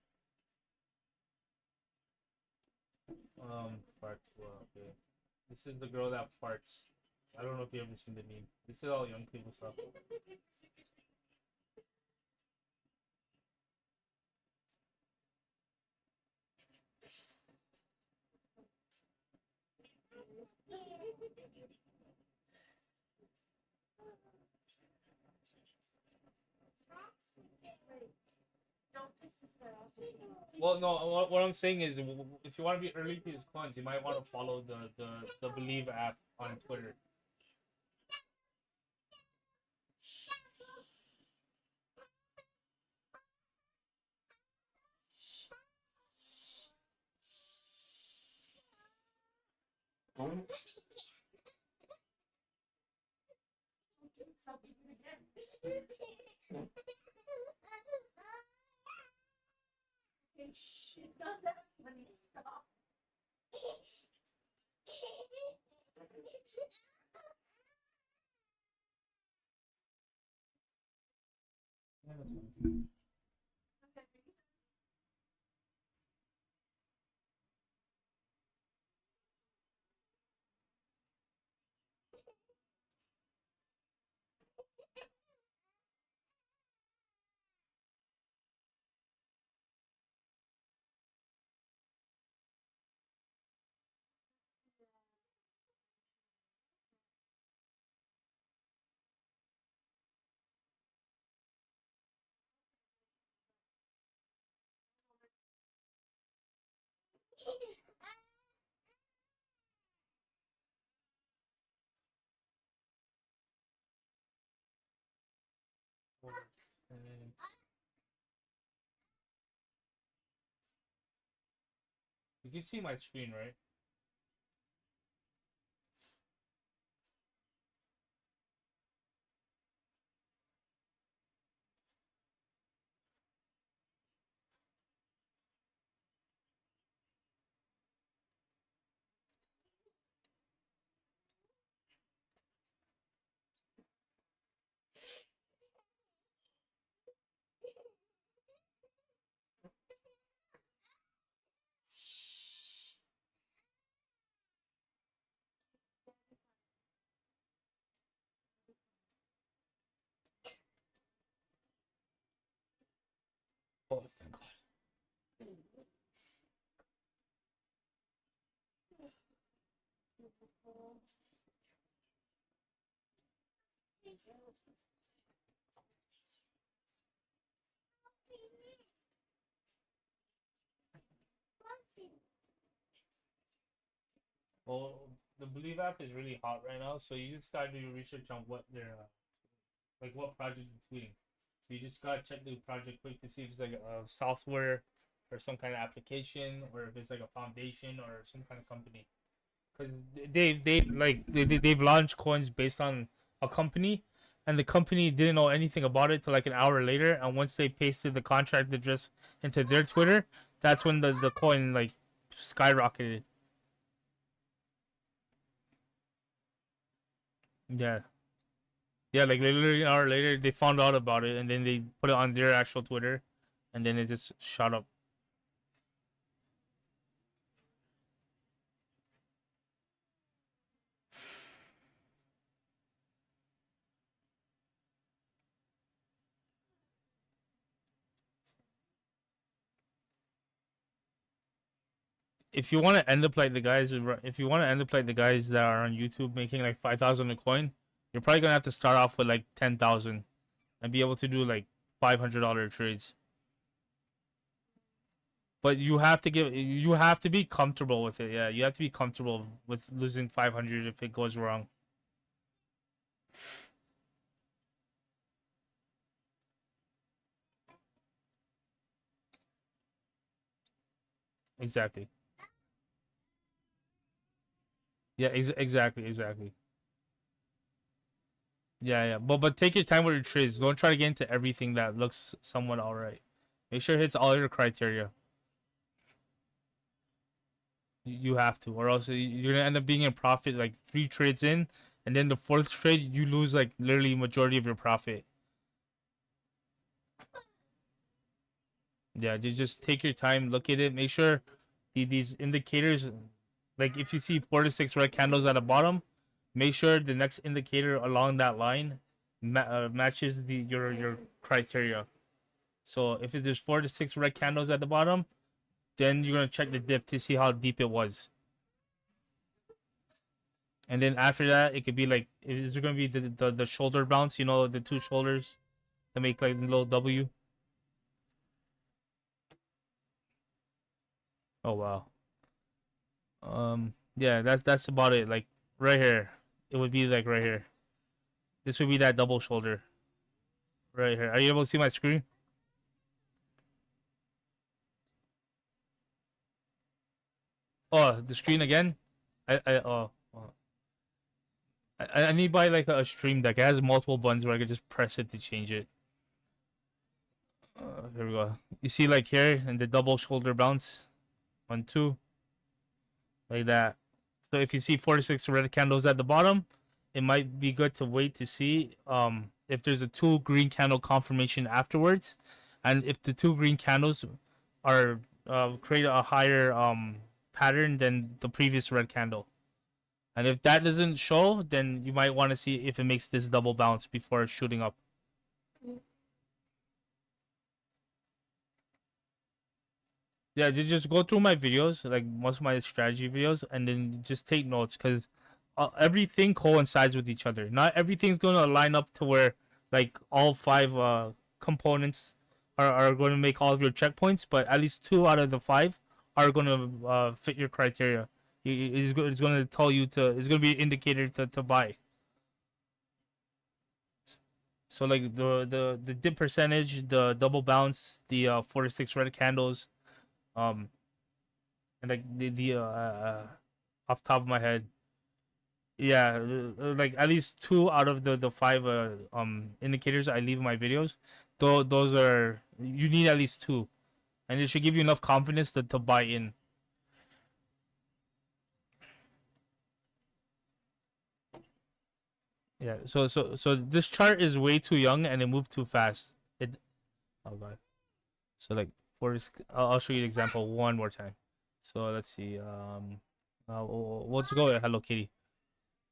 Speaker 1: Fartua. Okay. This is the girl that farts. I don't know if you ever seen the meme. This is all young people stuff. Well, no. What I'm saying is, if you want to be early to these coins, you might want to follow the Believe app on Twitter.
Speaker 2: Shit, not that funny. Stop.
Speaker 1: You can see my screen, right? Oh, thank God. Well, the Believe app is really hot right now, so you just gotta do your research on what they're like, what project they're tweeting. So you just gotta check the project quick to see if it's like a software or some kind of application, or if it's like a foundation or some kind of company. Because they've launched coins based on a company, and the company didn't know anything about it till like an hour later. And once they pasted the contract address into their Twitter, that's when the coin like skyrocketed. Yeah. Yeah, like literally an hour later, they found out about it, and then they put it on their actual Twitter, and then it just shot up. if you want to end up like the guys, if you want to end up like the guys that are on YouTube making like 5,000 a coin, you're probably gonna have to start off with like 10,000 and be able to do like $500 trades. But you have to be comfortable with it. Yeah, you have to be comfortable with losing 500 if it goes wrong. Exactly. Yeah, exactly. Yeah. But take your time with your trades. Don't try to get into everything that looks somewhat alright. Make sure it hits all your criteria. You have to, or else you're gonna end up being in profit like 3 trades in, and then the fourth trade you lose like literally majority of your profit. Yeah, just take your time, look at it, make sure these indicators, like if you see 4 to 6 red candles at the bottom, make sure the next indicator along that line matches your criteria. So if there's 4 to 6 red candles at the bottom, then you're gonna check the dip to see how deep it was. And then after that, it could be like, is there gonna be the shoulder bounce? You know, the 2 shoulders that make like a little W. Oh wow. Yeah, that's about it. Like right here, it would be like right here. This would be that double shoulder right here. Are you able to see my screen? Oh, the screen again. I need to buy like a stream deck. It has multiple buttons where I could just press it to change it. Here we go. You see like here and the double shoulder bounce, 1, 2, like that. So if you see 4 to 6 red candles at the bottom, it might be good to wait to see if there's a 2 green candle confirmation afterwards, and if the 2 green candles are create a higher pattern than the previous red candle. And if that doesn't show, then you might want to see if it makes this double bounce before shooting up. Yeah, just go through my videos, like most of my strategy videos, and then just take notes because everything coincides with each other. Not everything's gonna line up to where like all 5 components are going to make all of your checkpoints, but at least 2 out of the 5 are going to fit your criteria. It's going to tell you to. It's going to be an indicator to buy. So like the dip percentage, the double bounce, the 4 to 6 red candles, um, and like the off top of my head, yeah, like at least 2 out of the 5 indicators I leave in my videos. Though those are, you need at least 2, and it should give you enough confidence to buy in. Yeah. So this chart is way too young and it moved too fast. It. Oh god. So like I'll show you the example one more time. So let's see. Let's go with Hello Kitty.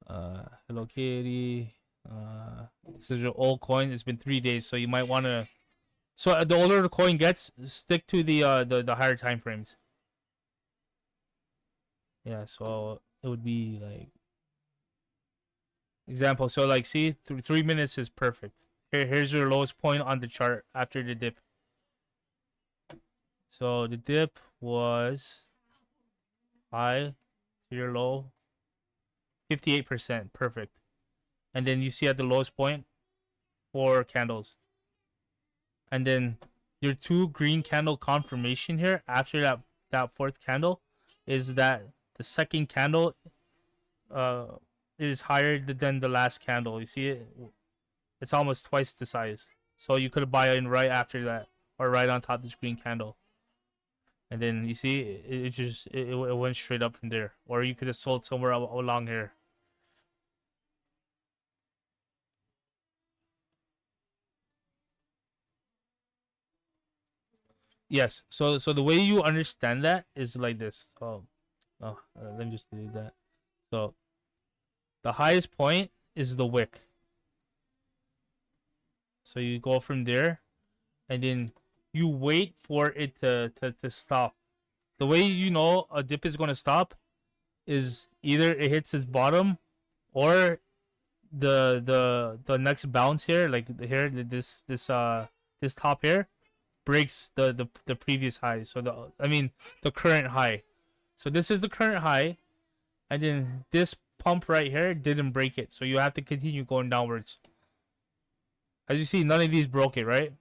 Speaker 1: Hello Kitty. This is your old coin. It's been 3 days, so you might want to. So the older the coin gets, stick to the higher time frames. Yeah. So it would be like example. So like, see, 3 minutes is perfect. Here's your lowest point on the chart after the dip. So the dip was high to your low, 58%, perfect. And then you see at the lowest point, 4 candles. And then your 2 green candle confirmation here after that fourth candle is that the second candle is higher than the last candle. You see it? It's almost twice the size. So you could buy in right after that or right on top of this green candle. And then you see it went straight up from there. Or you could have sold somewhere along here. Yes. So the way you understand that is like this. Let me just delete that. So the highest point is the wick. So you go from there, and then you wait for it to stop. the way you know a dip is going to stop is either it hits its bottom or the next bounce here, like here, this top here breaks the previous high. So the current high. So this is the current high, and then this pump right here didn't break it. So you have to continue going downwards. As you see, none of these broke it, right?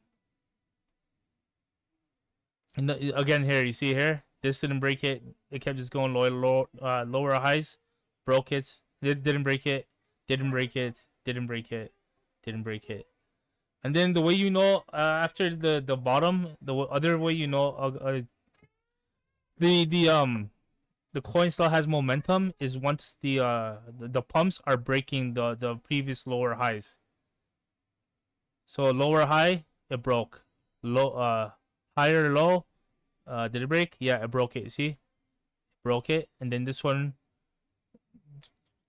Speaker 1: And again here, you see here, this didn't break it. It kept just going lower highs, broke it. It didn't break it, didn't break it, didn't break it, didn't break it. And then the way you know after the bottom, the other way you know the coin still has momentum is once the pumps are breaking the previous lower highs. So lower high, it broke. Higher low, did it break? Yeah, it broke it. See, broke it, and then this one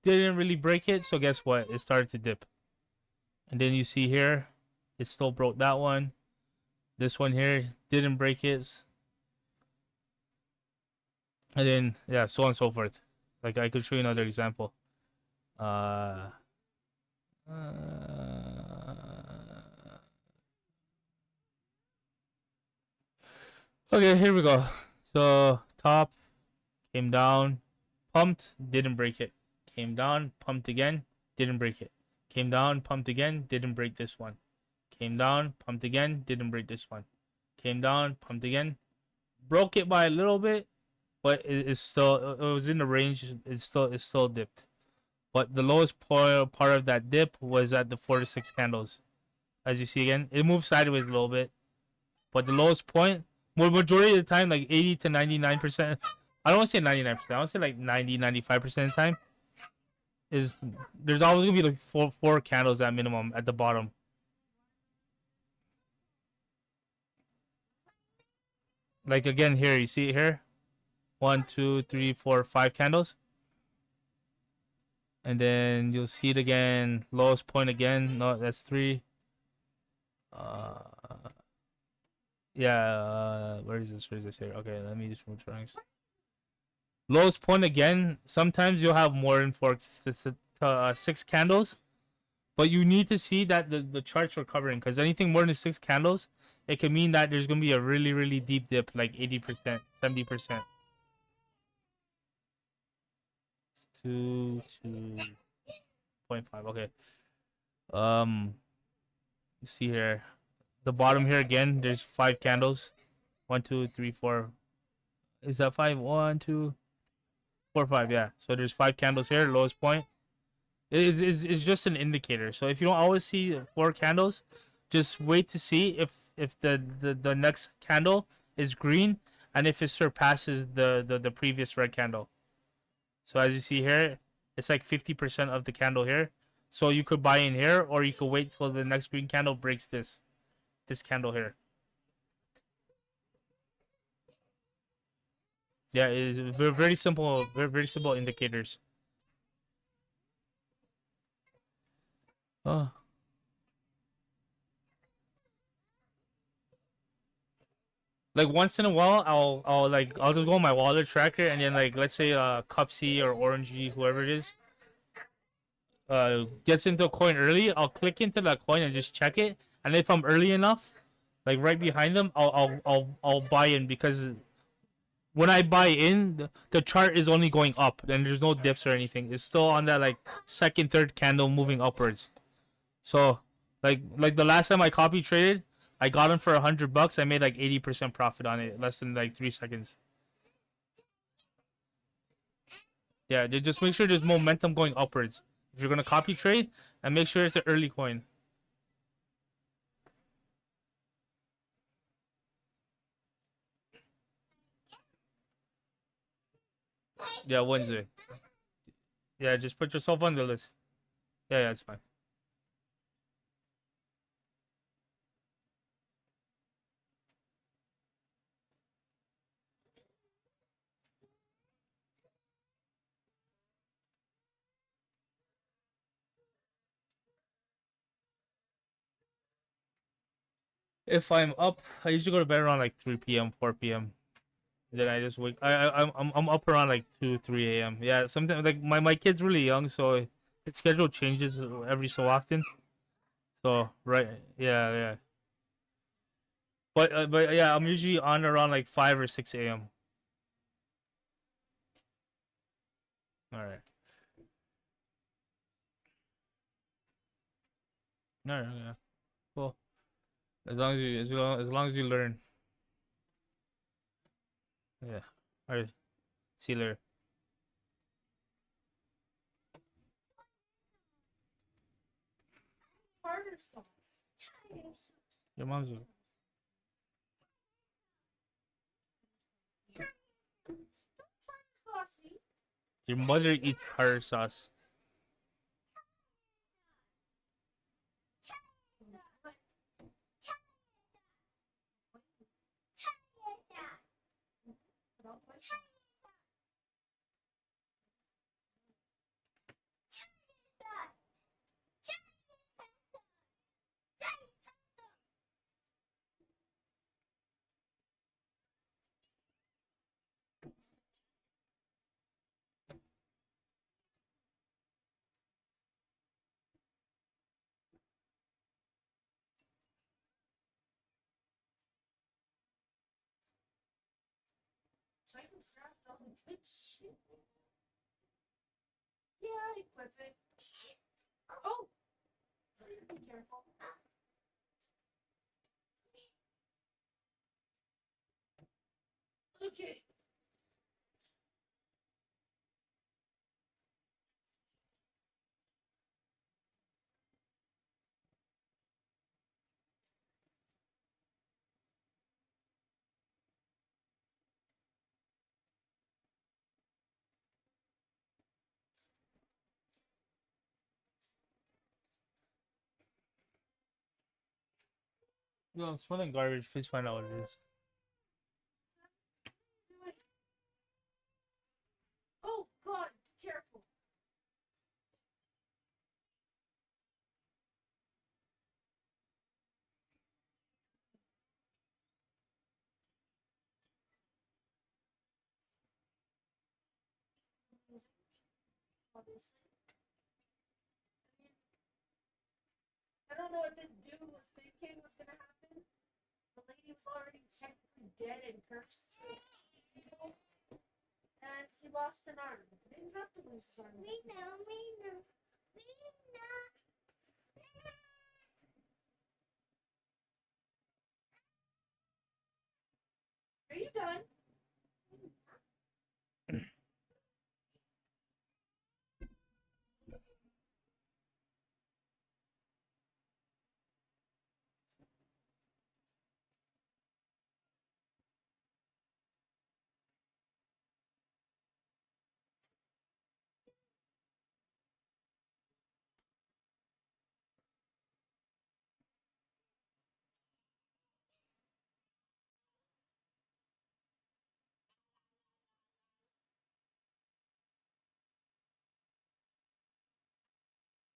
Speaker 1: didn't really break it. So guess what? It started to dip, and then you see here, it still broke that one. This one here didn't break it, and then yeah, so on and so forth. Like I could show you another example. Uh, okay, here we go. So top came down, pumped, didn't break it. Came down, pumped again, didn't break it. Came down, pumped again, didn't break this one. Came down, pumped again, didn't break this one. Came down, pumped again, broke it by a little bit, but it's still, it was in the range. It's still dipped. But the lowest part of that dip was at the 4 to 6 candles. As you see again, it moved sideways a little bit, but the lowest point, majority of the time, like 80 to 99%. I don't want to say 99%. I want to say like 90-95% of the time. There's always gonna be like four candles at minimum at the bottom. Like again here, you see it here, 1, 2, 3, 4, 5 candles, and then you'll see it again, lowest point again. No, that's 3. Uh, yeah. Where is this? Where is this here? Okay, let me just move drawings. Lowest point again. Sometimes you'll have more than 6 candles, but you need to see that the charts are covering, because anything more than 6 candles, it can mean that there's gonna be a really deep dip, like 80%, 70%. 2.5. Okay. You see here, the bottom here again. There's 5 candles. 1, 2, 3, 4. Is that 5? 1, 2, 4, 5. Yeah. So there's 5 candles here. Lowest point. It's just an indicator. So if you don't always see 4 candles, just wait to see if the next candle is green and if it surpasses the previous red candle. So as you see here, it's like 50% of the candle here. So you could buy in here, or you could wait till the next green candle breaks this candle here. Yeah, it's very simple, very simple indicators. Oh. Like once in a while, I'll just go on my wallet tracker, and then like let's say Cupsy or Orangey, whoever it is, gets into a coin early. I'll click into that coin and just check it, and if I'm early enough, like right behind them, I'll buy in, because when I buy in, the chart is only going up, and there's no dips or anything. It's still on that like second, third candle moving upwards. So like the last time I copy traded, I got them for $100. I made like 80% profit on it, less than like 3 seconds. Yeah, just make sure there's momentum going upwards if you're gonna copy trade, and make sure it's an early coin. Yeah, Wednesday. Yeah, just put yourself on the list. Yeah, it's fine. If I'm up, I usually go to bed around like 3 p.m., 4 p.m. Then I just wake. I'm up around like 2 3 a.m. Yeah, something like my kid's really young, so its schedule changes every so often. So right, yeah. But yeah, I'm usually on around like 5 or 6 a.m. All right. All right. Yeah. Cool. As long as you learn. Yeah. All right. See you later.
Speaker 2: Tartar sauce.
Speaker 1: Your mom's.
Speaker 2: Saucy.
Speaker 1: Your mother eats tartar sauce.
Speaker 2: So I can craft all the good shit. Yeah, equip it. Oh! Please be careful. Okay.
Speaker 1: Yo, I'm smelling garbage. Please find out what it is.
Speaker 2: Oh God, be careful. Obviously. I don't know what this dude was thinking was gonna happen. The lady was already technically dead and cursed. And he lost an arm. He didn't have to lose his arm. We know.